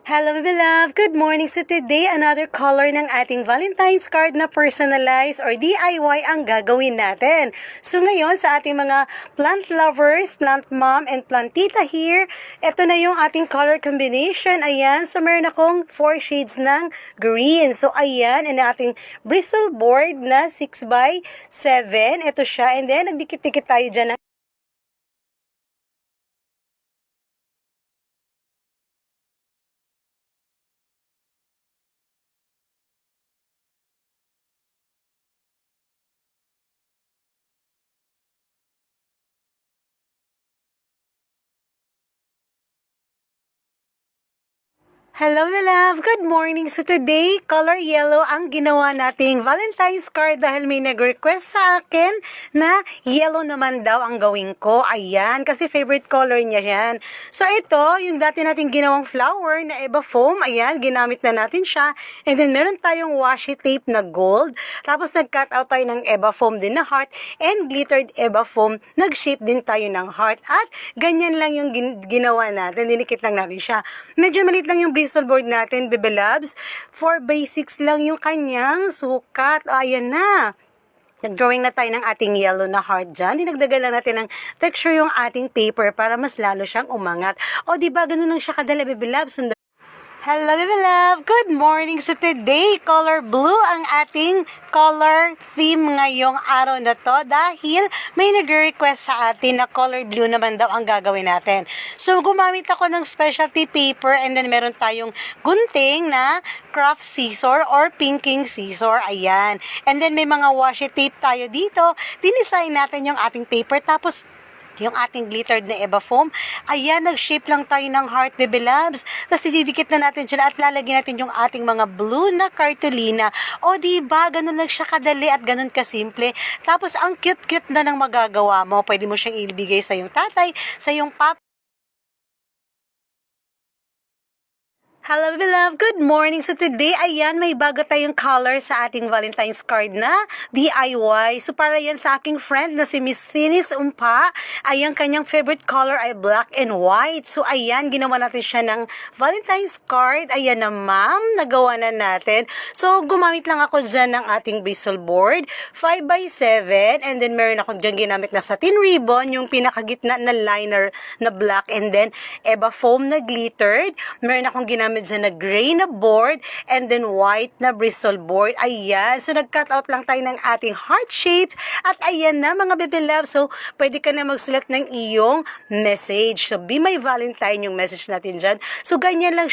Hello, my beloved! Good morning! So today, another color ng ating Valentine's card na personalized or DIY ang gagawin natin. So ngayon, sa ating mga plant lovers, plant mom, and plant tita here, ito na yung ating color combination. Ayan, so meron akong 4 shades ng green. So ayan, and ating bristle board na 6x7. Ito siya, and then nagdikit-dikit tayo dyan ng Hello, my love! Good morning! So today, color yellow ang ginawa nating Valentine's card dahil may nag-request sa akin na yellow naman daw ang gawin ko. Ayan, kasi favorite color niya yan. So ito, yung dati nating ginawang flower na Eva foam. Ayan, ginamit na natin siya. And then meron tayong washi tape na gold. Tapos nag-cut out tayo ng Eva foam din na heart. And glittered Eva foam, nag-shape din tayo ng heart. At ganyan lang yung ginawa natin. Dinikit lang natin siya. Medyo maliit lang yung bristle board natin, bebe loves. 4x6 lang yung kanyang sukat. Ayan na. Nag-drawing na tayo ng ating yellow na heart dyan. Dinagdagan lang natin ng texture yung ating paper para mas lalo siyang umangat. O diba, ganun lang siya kadala, bebe loves. Hello, baby love! Good morning! So today, color blue ang ating color theme ngayong araw na to dahil may nag-request sa atin na color blue naman daw ang gagawin natin. So gumamit ako ng specialty paper and then meron tayong gunting na craft scissor or pinking scissor. Ayan. And then may mga washi tape tayo dito. Dinisign natin yung ating paper tapos yung ating glittered na Eva foam. Ayan, nag-shape lang tayo ng heart, baby loves. Tapos didikit na natin siya at lalagyan natin yung ating mga blue na cartolina. O diba, ganun lang siya kadali at ganun kasimple. Tapos ang cute-cute na ng magagawa mo. Pwede mo siyang ibigay sa yung tatay, sa yung papa. Hello, beloved! Good morning! So today, ayan, may bago tayong color sa ating Valentine's card na DIY. So para yan sa aking friend na si Miss Thinis Umpa. Ayan, kanyang favorite color ay black and white. So ayan, ginawa natin siya ng Valentine's card. Ayan na ma'am, nagawa na natin. So gumamit lang ako dyan ng ating bristle board, 5x7. And then meron ako dyan ginamit na satin ribbon, yung pinakagitna na liner na black. And then Eva foam na glittered. Meron akong ginamit dyan na gray na board and then white na bristle board. Ayan. So, nag-cut out lang tayo ng ating heart shape. At ayan na mga baby love. So, pwede ka na magsulat ng iyong message. So, be my Valentine yung message natin dyan. So, ganyan lang